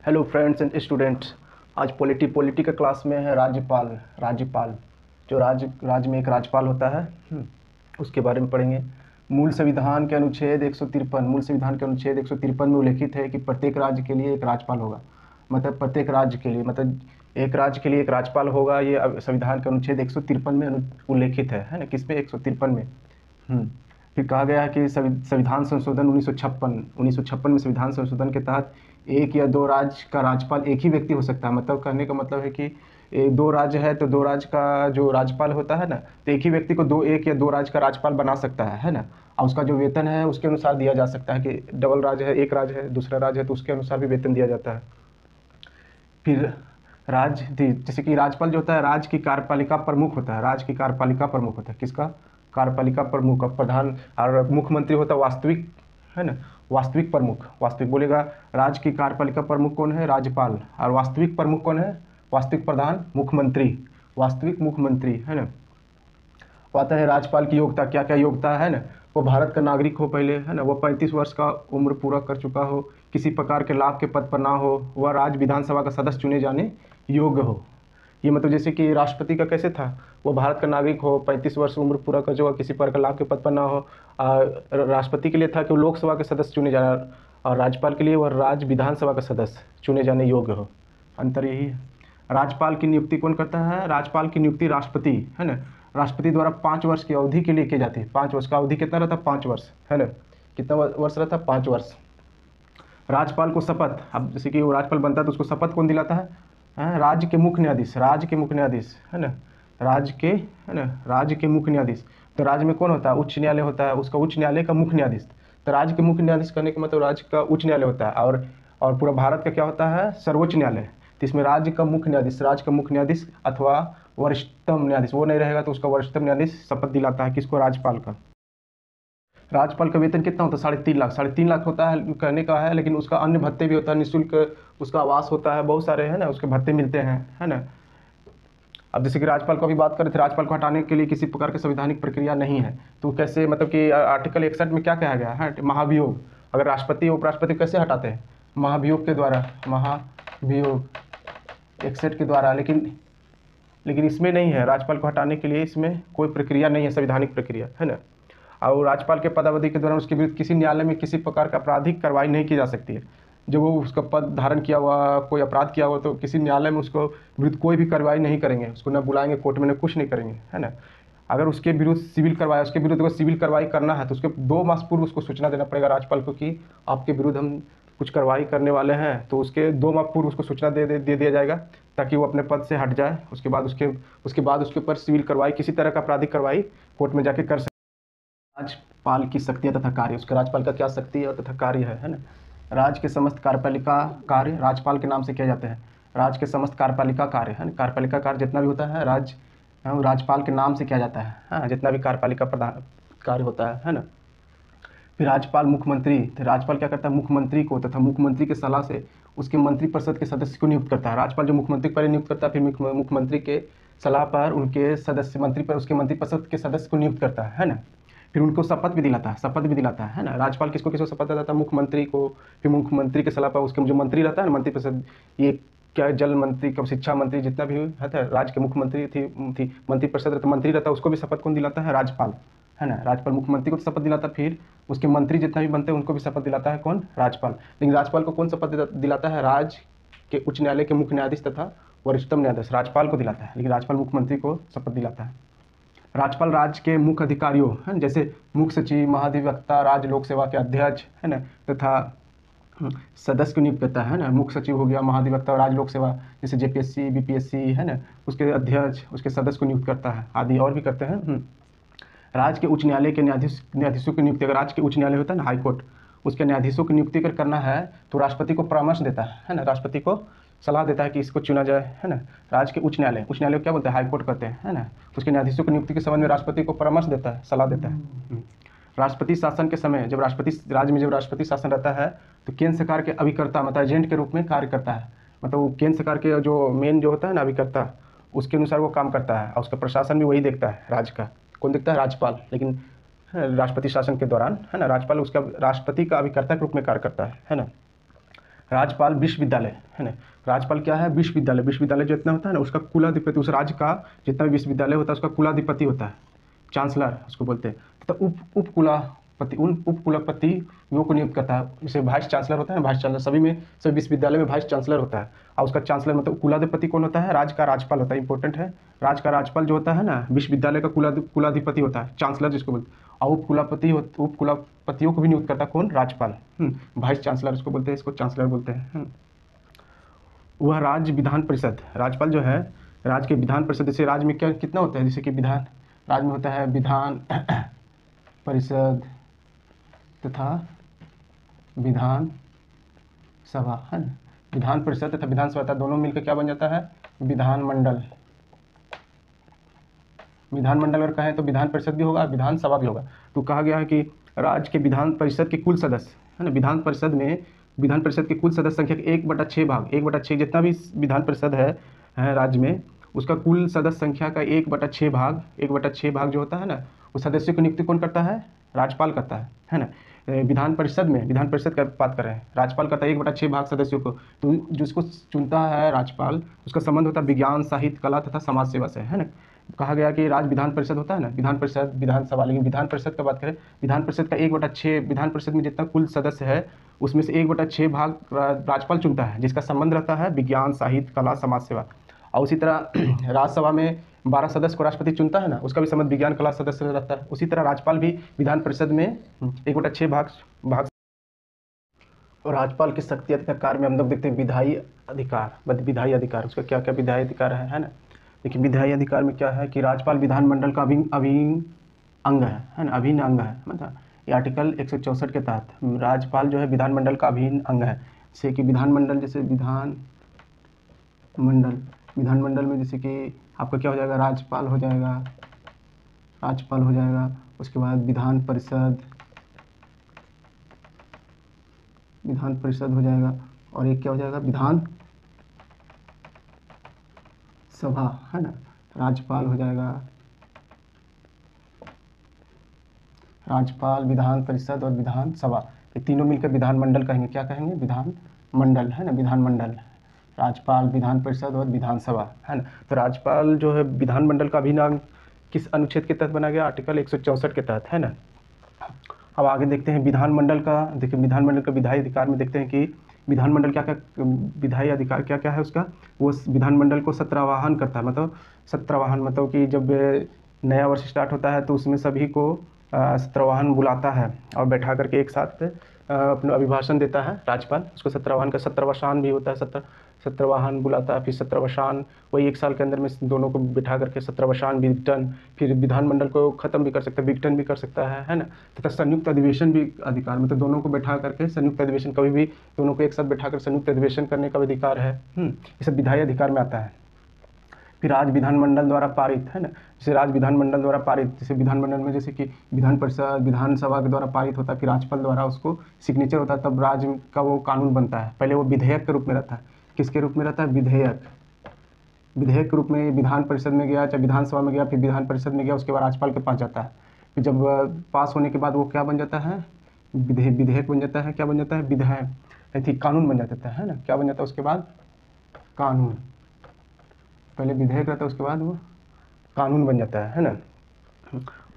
Hello friends and students. आज polity का class में है राज्यपाल जो राज्य में एक राज्यपाल होता है। उसके बारे में पढ़ेंगे। मूल संविधान के अनुच्छेद 153 में उल्लेखित है कि प्रत्येक राज्य के लिए एक राज्यपाल होगा। मतलब प्रत्येक राज्य के लिए, मतलब एक राज्य के लिए एक राज्यपाल होगा। ये संविधान के अनुच्छेद 153 में उल्लेखित है ना। किस में? 153 में। फिर कहा गया है कि संविधान संशोधन 1956 में संविधान संशोधन के तहत एक या दो राज्य का राज्यपाल एक ही व्यक्ति हो सकता है। मतलब कहने का मतलब है कि दो राज्य है तो दो राज्य का जो राज्यपाल होता है ना, तो एक ही व्यक्ति को एक या दो राज्य का राज्यपाल बना सकता है ना। और उसका जो वेतन है उसके अनुसार दिया जा सकता है कि डबल राज्य है, एक राज्य है, दूसरा राज्य है, तो उसके अनुसार भी वेतन दिया जाता है। फिर जैसे कि राज्यपाल जो होता है राज्य की कार्यपालिका प्रमुख होता है। राज्य की कार्यपालिका प्रमुख होता है। किसका? कार्यपालिका प्रमुख। अब प्रधान और मुख्यमंत्री होता है वास्तविक, है ना, वास्तविक प्रमुख। वास्तविक बोलेगा राज्य की कार्यपालिका प्रमुख कौन है? राज्यपाल। और वास्तविक प्रमुख कौन है? वास्तविक प्रधान मुख्यमंत्री, वास्तविक मुख्यमंत्री, है ना। आता है राज्यपाल की योग्यता। क्या क्या योग्यता है ना? वो भारत का नागरिक हो पहले, है ना, वो 35 वर्ष का उम्र पूरा कर चुका हो, किसी प्रकार के लाभ के पद पर ना हो, वह राज्य विधानसभा का सदस्य चुने जाने योग्य हो। ये मतलब जैसे कि राष्ट्रपति का कैसे था, वो भारत का नागरिक हो, 35 वर्ष उम्र पूरा कर चुका, किसी प्रकार के लाभ के पद पर ना हो। राष्ट्रपति के लिए था कि वो लोकसभा के सदस्य चुने जाना, और राज्यपाल के लिए वह राज्य विधानसभा का सदस्य चुने जाने योग्य हो। अंतर यही है। राज्यपाल की नियुक्ति कौन करता है? राज्यपाल की नियुक्ति राष्ट्रपति, है ना। राष्ट्रपति द्वारा 5 वर्ष की अवधि के लिए की जाती है। 5 वर्ष का अवधि कितना रहता है? 5 वर्ष, है ना। कितना वर्ष रहता है? 5 वर्ष। राज्यपाल को शपथ, अब जैसे कि वो राज्यपाल बनता है तो उसको शपथ कौन दिलाता है? राज्य के मुख्य न्यायाधीश, राज्य के मुख्य न्यायाधीश, है ना। राज्य के मुख्य न्यायाधीश। तो राज्य में कौन होता है? उच्च न्यायालय होता है, उसका उच्च न्यायालय का मुख्य न्यायाधीश। तो राज्य के मुख्य न्यायाधीश करने का मतलब राज्य का उच्च न्यायालय होता है। और पूरा भारत का क्या होता है? सर्वोच्च न्यायालय। तो इसमें राज्य का मुख्य न्यायाधीश अथवा वरिष्ठतम न्यायाधीश, वो नहीं रहेगा तो उसका वरिष्ठतम न्यायाधीश शपथ दिलाता है। किसको? राज्यपाल का। राज्यपाल का वेतन कितना होता है? 3.5 लाख होता है कहने का है, लेकिन उसका अन्य भत्ते भी होता है, निःशुल्क उसका आवास होता है, बहुत सारे, है ना, उसके भत्ते मिलते हैं, है ना। अब जैसे कि राज्यपाल को भी बात करें थे, राज्यपाल को हटाने के लिए किसी प्रकार की संवैधानिक प्रक्रिया नहीं है। तो कैसे, मतलब कि आर्टिकल 61 में क्या कहा गया है? महाभियोग। अगर राष्ट्रपति उपराष्ट्रपति कैसे हटाते हैं? महाभियोग के द्वारा, महाभियोग 61 के द्वारा। लेकिन इसमें नहीं है, राज्यपाल को हटाने के लिए इसमें कोई प्रक्रिया नहीं है, संवैधानिक प्रक्रिया, है ना। और राज्यपाल के पदावधि के दौरान उसके विरुद्ध किसी न्यायालय में किसी प्रकार का आपराधिक कार्रवाई नहीं की जा सकती है। जब वो उसका पद धारण किया हुआ, कोई अपराध किया हुआ, तो किसी न्यायालय में उसको विरुद्ध कोई भी कार्रवाई नहीं करेंगे, उसको न बुलाएंगे कोर्ट में, न कुछ नहीं करेंगे, है ना। अगर उसके विरुद्ध उसके विरुद्ध अगर सिविल कार्रवाई करना है तो उसके 2 मास पूर्व उसको सूचना देना पड़ेगा राज्यपाल को कि आपके विरुद्ध हम कुछ कार्रवाई करने वाले हैं। तो उसके 2 माह पूर्व उसको सूचना दे दिया जाएगा, ताकि वो अपने पद से हट जाए। उसके बाद उसके ऊपर सिविल कार्रवाई, किसी तरह का आपराधिक कार्रवाई कोर्ट में जाके कर सकते। राज्यपाल की शक्तियाँ तथा कार्य। उसके राज्यपाल का क्या शक्ति है तथा कार्य है ना। राज्य के समस्त कार्यपालिका कार्य राज्यपाल के नाम से किए जाते हैं। राज्य के समस्त कार्यपालिका कार्य, है ना, कार्यपालिका कार्य जितना भी होता है राज्यपाल के नाम से किया जाता है। हाँ, जितना भी कार्यपालिका प्रधान कार्य होता है ना। फिर राज्यपाल मुख्यमंत्री, तो राज्यपाल क्या करता है? मुख्यमंत्री को तथा मुख्यमंत्री के सलाह से उसके मंत्रिपरिषद के सदस्य को नियुक्त करता है। राज्यपाल जो मुख्यमंत्री को पहले नियुक्त करता है, फिर मुख्यमंत्री के सलाह पर उनके सदस्य उसके मंत्रिपरिषद के सदस्य को नियुक्त करता है ना। फिर उनको शपथ भी दिलाता है ना। राज्यपाल किसको शपथ दिलाता है? मुख्यमंत्री को। फिर मुख्यमंत्री के सलाह पर उसके जो मंत्री रहता है ना, मंत्रिपरिषद, ये क्या जल मंत्री, कब शिक्षा मंत्री, जितना भी है राज्य के मुख्यमंत्री थी मंत्रिपरिषद रहता, मंत्री रहता है, उसको भी शपथ कौन दिलाता है? राज्यपाल, है ना। राज्यपाल मुख्यमंत्री को शपथ दिलाता है, फिर उसके मंत्री जितना भी बनते हैं उनको भी शपथ दिलाता है कौन? राज्यपाल। लेकिन राज्यपाल को कौन शपथ दिलाता है? राज्य के उच्च न्यायालय के मुख्य न्यायाधीश तथा वरिष्ठतम न्यायाधीश राज्यपाल को दिलाता है, लेकिन राज्यपाल मुख्यमंत्री को शपथ दिलाता है। राज्यपाल राज्य के मुख्य अधिकारियों, है, जैसे मुख्य सचिव, महाधिवक्ता, राज्य लोक सेवा के अध्यक्ष, है ना, तथा सदस्य को नियुक्त करता है ना। मुख्य सचिव हो गया, महाधिवक्ता और राज्य लोक सेवा, जैसे जेपीएससी, बीपीएससी, है ना, उसके अध्यक्ष, उसके सदस्य को नियुक्त करता है, आदि और भी करते हैं। राज्य के उच्च न्यायालय के न्यायाधीशों की नियुक्ति, अगर राज्य के उच्च न्यायालय होता है ना, हाईकोर्ट, उसके न्यायाधीशों की नियुक्ति अगर करना है तो राष्ट्रपति को परामर्श देता है ना। राष्ट्रपति को सलाह देता है कि इसको चुना जाए, है ना। राज्य के उच्च न्यायालय को क्या बोलते हैं? हाईकोर्ट कहते हैं, है ना। उसके न्यायाधीशों की नियुक्ति के संबंध में राष्ट्रपति को परामर्श देता है, सलाह देता है। राष्ट्रपति शासन के समय जब राज्य में राष्ट्रपति शासन रहता है तो केंद्र सरकार के अभिकर्ता, मतलब एजेंट के रूप में कार्य करता है। मतलब वो केंद्र सरकार के जो मेन जो होता है ना अभिकर्ता, उसके अनुसार वो काम करता है, और उसका प्रशासन भी वही देखता है राज्य का। कौन देखता है? राज्यपाल। लेकिन राष्ट्रपति शासन के दौरान, है ना, राज्यपाल उसका राष्ट्रपति का अभिकर्ता के रूप में कार्य करता है ना। राज्यपाल विश्वविद्यालय है ना, राज्यपाल क्या है, विश्वविद्यालय, विश्वविद्यालय जो इतना होता है ना उसका कुलाधिपति, उस राज्य का जितना भी विश्वविद्यालय होता है उसका कुलाधिपति होता है, चांसलर उसको बोलते हैं। तो उप कुलापति, उन उप कुलपतियों को नियुक्त करता है, जैसे वाइस चांसलर होता है ना, वाइस चांसलर सभी में, सभी विश्वविद्यालय में वाइस चांसलर होता है, और उसका चांसलर मतलब कुलाधिपति कौन होता है, राज्य का राज्यपाल होता है, इंपॉर्टेंट है। राज्य का राज्यपाल जो होता है ना विश्वविद्यालय का कुलाधिपति होता है, चांसलर जिसको बोलते हैं। और उप कुलपतियों को भी नियुक्त करता है कौन, राज्यपाल, वाइस चांसलर उसको बोलते हैं, इसको चांसलर बोलते हैं। वह राज्य विधान परिषद, राज्यपाल जो है राज्य के विधान परिषद, जैसे राज्य में क्या कितना होता है, जैसे कि विधान, राज्य में होता है विधान परिषद तथा विधान सभा है ना, विधान परिषद तथा विधानसभा दोनों मिलकर क्या बन जाता है, विधानमंडल। विधानमंडल अगर कहें तो विधान परिषद भी होगा, विधानसभा भी होगा। तो कहा गया है कि राज्य के विधान परिषद के कुल सदस्य है ना, विधान परिषद में विधान परिषद के कुल सदस्य संख्या के 1/6 भाग, 1/6 जितना भी विधान परिषद है राज्य में, उसका कुल सदस्य संख्या का 1/6 भाग, 1/6 भाग जो होता है ना, उस सदस्यों की नियुक्ति कौन करता है, राज्यपाल करता है ना। विधान परिषद में, विधान परिषद का बात कर रहे हैं, राज्यपाल करता है 1/6 भाग सदस्यों को। तो जिसको चुनता है राज्यपाल, उसका संबंध होता है विज्ञान, साहित्य, कला तथा समाज सेवा से है ना। कहा गया कि राज्य विधान परिषद होता है ना, विधान परिषद, विधानसभा, लेकिन विधान परिषद का बात करें, विधान परिषद का 1/6, विधान परिषद में जितना कुल सदस्य है उसमें से 1/6 भाग राज्यपाल चुनता है, जिसका संबंध रहता है विज्ञान, साहित्य, कला, समाज सेवा। और उसी तरह राज्यसभा में 12 सदस्य को राष्ट्रपति चुनता है ना, उसका भी संबंध विज्ञान, कला सदस्य रहता है। उसी तरह राज्यपाल भी विधान परिषद में 1/6 भाग। और राज्यपाल की शक्ति तथा कार्य में हम लोग देखते हैं विधायी अधिकार, उसका क्या क्या विधायी अधिकार है ना। देखिए विधायी अधिकार में क्या है कि राज्यपाल विधानमंडल का अभिन्न अंग है ना, अभिन्न अंग है, मतलब ये आर्टिकल 164 के तहत राज्यपाल जो है विधानमंडल का अभिन्न अंग है। जैसे कि विधानमंडल, जैसे विधानमंडल में जैसे कि आपका क्या हो जाएगा, राज्यपाल हो जाएगा, उसके बाद विधान परिषद हो जाएगा, और एक क्या हो जाएगा, विधान सभा है ना। राज्यपाल हो जाएगा, राज्यपाल, विधान परिषद और विधानसभा, ये तीनों मिलकर विधानमंडल कहेंगे, क्या कहेंगे, विधानमंडल है ना, विधानमंडल, राज्यपाल, विधान परिषद और विधानसभा है ना। तो राज्यपाल जो है विधानमंडल का अभिन्न अंग किस अनुच्छेद के तहत बना गया, आर्टिकल 164 के तहत है ना। अब आगे देखते हैं विधानमंडल का, देखिए विधानमंडल का विधायी अधिकार में देखते हैं कि विधानमंडल क्या क्या विधायी अधिकार क्या क्या है उसका। वो विधानमंडल को सत्रावाहन करता है, मतलब सत्रावाहन मतलब कि जब नया वर्ष स्टार्ट होता है तो उसमें सभी को सत्रावाहन बुलाता है और बैठा करके एक साथ अपना अभिभाषण देता है राज्यपाल, उसको सत्रावाहन का, सत्रवसान भी होता है, सत्रवाहन बुलाता है, फिर सत्रवसान, वही 1 साल के अंदर में दोनों को बिठा करके सत्रवसान, विघटन, फिर विधानमंडल को ख़त्म भी कर सकता है, विघटन भी कर सकता है ना। तथा संयुक्त अधिवेशन भी अधिकार, मतलब दोनों को बैठा करके संयुक्त अधिवेशन, कभी भी दोनों को एक साथ बैठा कर संयुक्त अधिवेशन करने का अधिकार है। ये सब विधायी अधिकार में आता है। फिर राज्य विधानमंडल द्वारा पारित है ना, जैसे राज्य विधानमंडल द्वारा पारित, जैसे विधानमंडल में जैसे कि विधान परिषद, विधानसभा के द्वारा पारित होता है, फिर राज्यपाल द्वारा उसको सिग्नेचर होता है, तब राज्य का वो कानून बनता है। पहले वो विधेयक के रूप में रहता है, किसके रूप में रहता है, विधेयक के रूप में विधान परिषद में गया, चाहे विधानसभा में गया, फिर विधान परिषद में गया, उसके बाद राज्यपाल के पास जाता है। फिर जब पास होने के बाद वो क्या बन जाता है, विधेयक बन जाता है, क्या बन जाता है, विधायक, कानून बन जाता है ना, क्या बन जाता है उसके बाद, कानून। पहले विधेयक रहता है, उसके बाद वो कानून बन जाता है ना,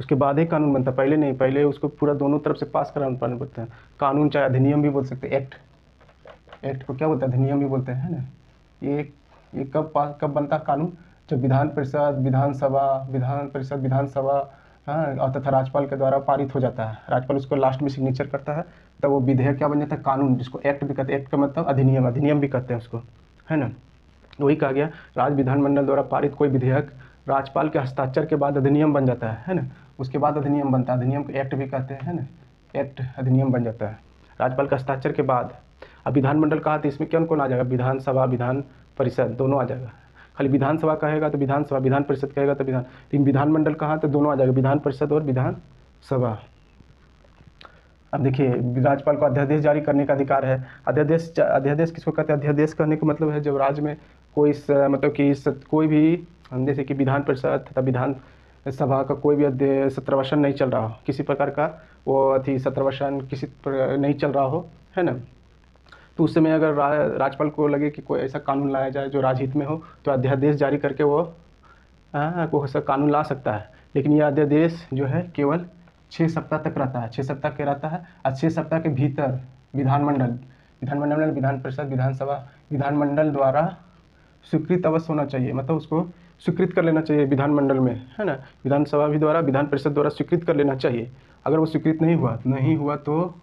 उसके बाद ही कानून बनता है, पहले नहीं, पहले उसको पूरा दोनों तरफ से पास कराना पड़ता है। कानून चाहे अधिनियम भी बोल सकते हैं, एक्ट को क्या बोलते हैं, अधिनियम भी बोलते हैं ना। ये कब बनता है कानून, जब विधान परिषद, विधानसभा और तथा राज्यपाल के द्वारा पारित हो जाता है, राज्यपाल उसको लास्ट में सिग्नेचर करता है, तब वो विधेयक क्या बन जाता है, कानून, जिसको एक्ट भी कहते हैं। एक्ट का मतलब अधिनियम भी कहते हैं उसको, है ना। वही कहा गया, राज्य विधानमंडल द्वारा पारित कोई विधेयक राज्यपाल के हस्ताक्षर के बाद अधिनियम बन जाता है ना, उसके बाद अधिनियम बनता है, अधिनियम को एक्ट भी कहते हैं ना, एक्ट, अधिनियम बन जाता है राज्यपाल के हस्ताक्षर के बाद। अब विधानमंडल कहा तो इसमें कौन आ जाएगा, विधानसभा, विधान परिषद दोनों आ जाएगा। खाली विधानसभा कहेगा तो विधानसभा, विधान परिषद कहेगा तो विधान, लेकिन विधानमंडल कहा तो दोनों आ जाएगा, विधान परिषद और विधानसभा। अब देखिए राज्यपाल को अध्यादेश जारी करने का अधिकार है। अध्यादेश किसको कहते हैं, अध्यादेश करने का मतलब है जब राज्य में कोई मतलब कि कोई भी, जैसे कि विधान परिषद तथा विधान सभा का कोई भी सत्रवसन नहीं चल रहा हो, किसी प्रकार का वो सत्रवसन किसी नहीं चल रहा हो, है ना, तो उस समय अगर राज्यपाल को लगे कि कोई ऐसा कानून लाया जाए जो राजहित में हो, तो अध्यादेश जारी करके वो को ऐसा कानून ला सकता है। लेकिन यह अध्यादेश जो है केवल 6 सप्ताह तक रहता है, 6 सप्ताह के रहता है, और 6 सप्ताह के भीतर विधानमंडल में विधान परिषद, विधानसभा, विधानमंडल द्वारा स्वीकृत अवश्य होना चाहिए, मतलब उसको स्वीकृत कर लेना चाहिए विधानमंडल में, है ना। विधानसभा भी द्वारा, विधान परिषद द्वारा स्वीकृत कर लेना चाहिए। अगर वो स्वीकृत नहीं हुआ तो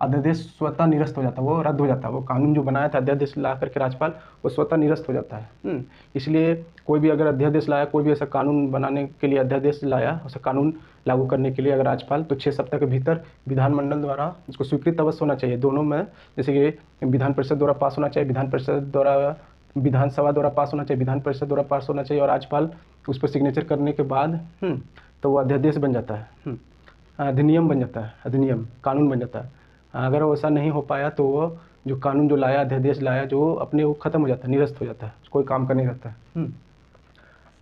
अध्यादेश स्वतः निरस्त हो जाता है, वो रद्द हो जाता है। वो कानून जो बनाया था अध्यादेश ला करके राज्यपाल, वो स्वतः निरस्त हो जाता है। इसलिए कोई भी अगर अध्यादेश लाया, कोई भी ऐसा कानून बनाने के लिए अध्यादेश लाया, ऐसा कानून लागू करने के लिए अगर राज्यपाल, तो 6 सप्ताह के भीतर विधानमंडल द्वारा उसको स्वीकृत अवश्य होना चाहिए। दोनों में, जैसे कि विधान परिषद द्वारा पास होना चाहिए, विधान परिषद द्वारा, विधानसभा द्वारा पास होना चाहिए, विधान परिषद द्वारा पास होना चाहिए, और राज्यपाल उस पर सिग्नेचर करने के बाद तो वो अध्यादेश बन जाता है, अधिनियम बन जाता है, अधिनियम कानून बन जाता है। अगर वैसा नहीं हो पाया तो वो जो कानून जो लाया, अध्यादेश लाया, जो अपने वो खत्म हो जाता है, निरस्त हो जाता है, कोई काम का नहीं रहता है।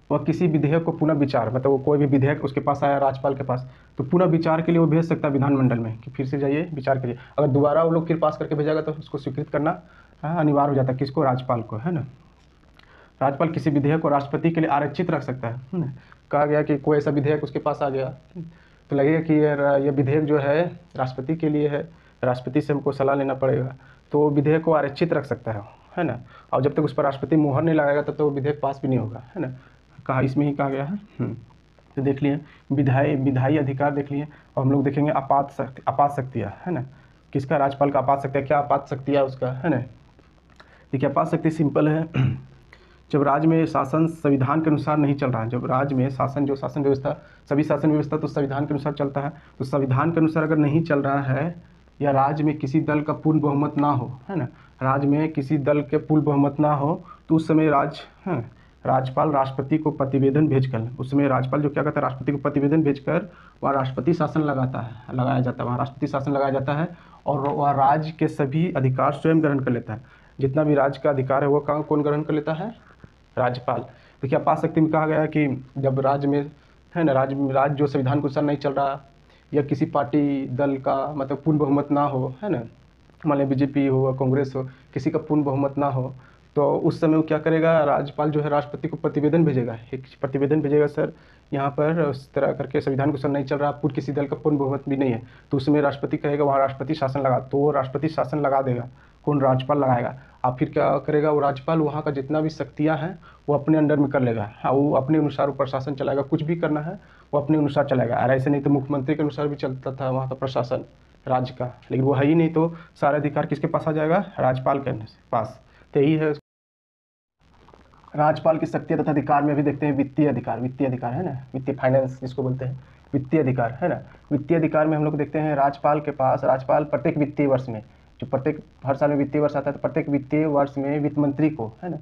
वह किसी विधेयक को पुनः विचार, मतलब वो कोई भी विधेयक उसके पास आया राज्यपाल के पास, तो पुनः विचार के लिए वो भेज सकता है विधानमंडल में कि फिर से जाइए विचार करिए। अगर दोबारा वो लोग फिर पास करके भेजेगा तो उसको स्वीकृत करना अनिवार्य हो जाता है, किसको, राज्यपाल को, है ना। राज्यपाल किसी विधेयक को राष्ट्रपति के लिए आरक्षित रख सकता है। कहा गया कि कोई ऐसा विधेयक उसके पास आ गया तो लगेगा कि यह विधेयक जो है राष्ट्रपति के लिए है, राष्ट्रपति से हमको सलाह लेना पड़ेगा, तो विधेयक को आरक्षित रख सकता है ना। और जब तक उस पर राष्ट्रपति मोहर नहीं लगाएगा तब तक तो विधेयक पास भी नहीं होगा, है ना। कहा इसमें ही कहा गया है। तो देख लिए विधायी अधिकार देख लिए, और हम लोग देखेंगे आपात शक्तियाँ, है ना। किसका, राज्यपाल का आपात शक्तियाँ, क्या आपात शक्तियाँ उसका, है ना। देखिए आपात शक्ति सिंपल है, जब राज्य में शासन संविधान के अनुसार नहीं चल रहा है, जब राज्य में शासन व्यवस्था, सभी शासन व्यवस्था तो संविधान के अनुसार चलता है, तो संविधान के अनुसार अगर नहीं चल रहा है, या राज्य में किसी दल का पूर्ण बहुमत ना हो, है ना, राज्य में किसी दल के पूर्ण बहुमत ना हो, तो उस समय राज्यपाल राष्ट्रपति को प्रतिवेदन भेजकर, उस समय राज्यपाल जो क्या करता है, राष्ट्रपति को प्रतिवेदन भेजकर वह राष्ट्रपति शासन लगाया जाता है, वहाँ राष्ट्रपति शासन लगाया जाता है, और वह राज्य के सभी अधिकार स्वयं ग्रहण कर लेता है। जितना भी राज्य का अधिकार है वो कौन ग्रहण कर लेता है, राज्यपाल। देखिए आपात शक्ति में कहा गया है कि जब राज्य में, है ना, राज्य जो संविधान के अनुसार नहीं चल रहा, या किसी पार्टी दल का मतलब पूर्ण बहुमत ना हो, है ना, मान लीजिए बीजेपी हो, कांग्रेस हो, किसी का पूर्ण बहुमत ना हो, तो उस समय वो क्या करेगा, राज्यपाल जो है राष्ट्रपति को प्रतिवेदन भेजेगा, एक प्रतिवेदन भेजेगा, सर यहाँ पर उस तरह करके संविधान के अनुसार नहीं चल रहा, पूर्ण किसी दल का पूर्ण बहुमत भी नहीं है, तो उसमें राष्ट्रपति कहेगा वहाँ राष्ट्रपति शासन लगा, तो वो राष्ट्रपति शासन लगा देगा, कौन, राज्यपाल लगाएगा। अब फिर क्या करेगा वो राज्यपाल, वहाँ का जितना भी शक्तियाँ हैं वो अपने अंडर में कर लेगा, वो अपने अनुसार प्रशासन चलाएगा, कुछ भी करना है वो अपने अनुसार चलाएगा। और ऐसे नहीं तो मुख्यमंत्री के अनुसार भी चलता था वहाँ का प्रशासन राज्य का, लेकिन वो है ही नहीं, तो सारा अधिकार किसके पास आ जाएगा, राज्यपाल के पास। तो यही है राज्यपाल की शक्तियाँ तथा अधिकार में। अभी देखते हैं वित्तीय अधिकार है ना, वित्तीय फाइनेंस जिसको बोलते हैं, वित्तीय अधिकार, है ना। वित्तीय अधिकार में हम लोग देखते हैं राज्यपाल के पास, राज्यपाल प्रत्येक वित्तीय वर्ष में, जो प्रत्येक हर साल में वित्तीय वर्ष आता है, तो प्रत्येक वित्तीय वर्ष में वित्त मंत्री को, है ना,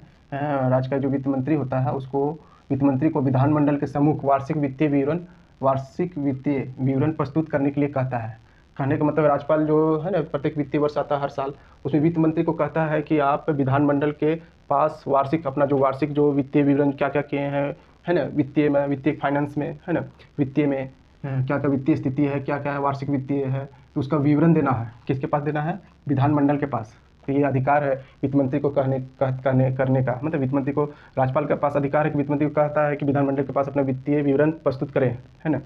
राज्य का जो वित्त मंत्री होता है उसको, वित्त मंत्री को विधानमंडल के सम्मुख वार्षिक वित्तीय विवरण प्रस्तुत करने के लिए कहता है। कहने का मतलब राज्यपाल जो है ना, प्रत्येक वित्तीय वर्ष आता है हर साल, उसमें वित्त मंत्री को कहता है कि आप विधानमंडल के पास वार्षिक अपना जो वार्षिक जो वित्तीय विवरण क्या क्या किए हैं, है ना, वित्तीय में, वित्तीय फाइनेंस में, है ना, वित्तीय में क्या क्या वित्तीय स्थिति है, क्या क्या है, वार्षिक वित्तीय है, तो उसका विवरण देना है, किसके पास देना है, विधानमंडल के पास। तो ये अधिकार है वित्त मंत्री को करने का, मतलब वित्त मंत्री को, राज्यपाल के पास अधिकार है कि वित्त मंत्री को कहता है कि विधानमंडल के पास अपना वित्तीय विवरण प्रस्तुत करें, है ना।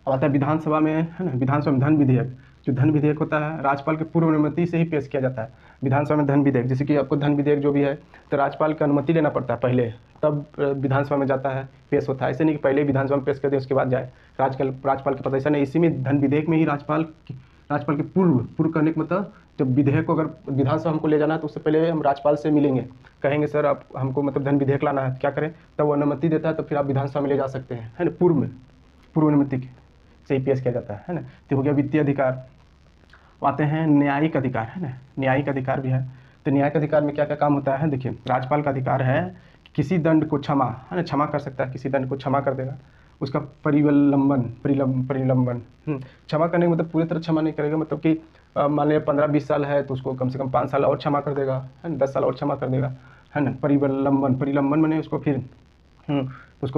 अब आता है विधानसभा में, है ना, विधानसभा में धन विधेयक, जो धन विधेयक होता है राज्यपाल के पूर्व अनुमति से ही पेश किया जाता है। विधानसभा में धन विधेयक, जैसे कि आपको धन विधेयक जो भी है तो राज्यपाल की अनुमति लेना पड़ता है पहले, तब विधानसभा में जाता है, पेश होता है। ऐसे नहीं कि पहले विधानसभा में पेश कर दे उसके बाद जाए राज्यपाल के पास, ऐसा नहीं। इसी में धन विधेयक में ही राज्यपाल के पूर्व करने का मतलब, जब विधेयक को अगर विधानसभा हमको ले जाना है तो उससे पहले हम राज्यपाल से मिलेंगे, कहेंगे सर आप हमको मतलब धन विधेयक लाना है, क्या करें, तब वो अनुमति देता है, तो फिर आप विधानसभा में ले जा सकते हैं, है ना, पूर्व अनुमति से ही पेश किया जाता है ना। तो हो गया वित्तीय अधिकार। आते हैं न्यायिक अधिकार, है ना, न्यायिक अधिकार भी है। तो न्यायिक अधिकार में क्या क्या काम होता है, देखिए राज्यपाल का अधिकार है किसी दंड को क्षमा, है ना, क्षमा कर सकता है, किसी दंड को क्षमा कर देगा, उसका परिलंबन क्षमा करने का मतलब पूरी तरह क्षमा नहीं करेगा, मतलब कि मान लिया 15-20 साल है तो उसको कम से कम 5 साल और क्षमा कर देगा, है ना, 10 साल और क्षमा कर देगा, है ना। परिलंबन मैंने उसको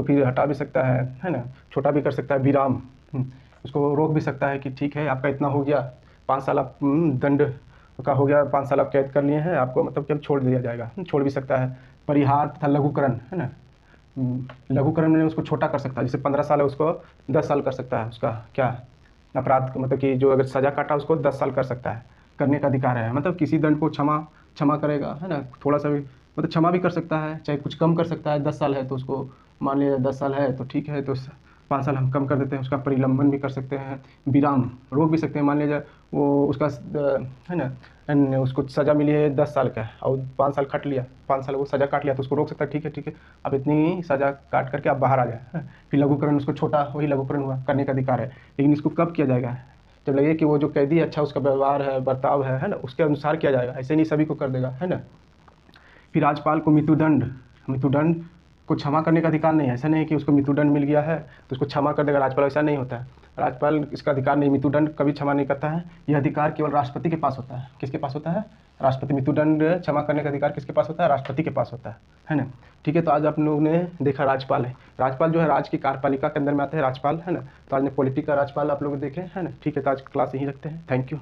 फिर हटा भी सकता है ना, छोटा भी कर सकता है, विराम, उसको रोक भी सकता है कि ठीक है आपका इतना हो गया, 5 साल आप दंड का हो गया 5 साल आप कैद कर लिए हैं, आपको मतलब कि अब छोड़ दिया जाएगा, छोड़ भी सकता है। परिहार तथा लघुकरण है ना, लघुकरण में उसको छोटा कर सकता है, जैसे 15 साल है उसको 10 साल कर सकता है, उसका क्या अपराध मतलब कि जो अगर सज़ा काटा उसको 10 साल कर सकता है, करने का अधिकार है। मतलब किसी दंड को क्षमा क्षमा करेगा है ना, थोड़ा सा भी मतलब क्षमा भी कर सकता है, चाहे कुछ कम कर सकता है। 10 साल है तो उसको मान लिया 10 साल है तो ठीक है, तो 5 साल हम कम कर देते हैं, उसका परिलंबन भी कर सकते हैं, विराम रोक भी सकते हैं। मान लीजिए वो उसका है ना, उसको सज़ा मिली है 10 साल का और 5 साल खट लिया, 5 साल वो सज़ा काट लिया तो उसको रोक सकता है, ठीक है अब इतनी सज़ा काट करके आप बाहर आ जाए। फिर लघुकरण उसको छोटा वही लघुकरण हुआ, करने का अधिकार है। लेकिन इसको कब किया जाएगा, जब लगे कि वो जो कैदी अच्छा उसका व्यवहार है बर्ताव है ना, उसके अनुसार किया जाएगा, ऐसे नहीं सभी को कर देगा है ना। फिर राज्यपाल को मृत्युदंड को क्षमा करने का अधिकार नहीं है। ऐसा नहीं है कि उसको मृत्युदंड मिल गया है तो उसको क्षमा कर देगा राज्यपाल, ऐसा नहीं होता है। राज्यपाल इसका अधिकार नहीं, मृत्युदंड कभी क्षमा नहीं करता है। यह अधिकार केवल राष्ट्रपति के पास होता है। किसके पास होता है, राष्ट्रपति। मृत्युदंड क्षमा करने का अधिकार किसके पास होता है, राष्ट्रपति के पास होता है ना। ठीक है, तो आज आप लोगों ने देखा राज्यपाल है, राज्यपाल जो है राज्य की कार्यपालिका के अंदर में आते हैं राज्यपाल है ना। तो आज ने पॉलिटी का राज्यपाल आप लोग देखे है ना। ठीक है, तो आज क्लास यहीं रखते हैं, थैंक यू।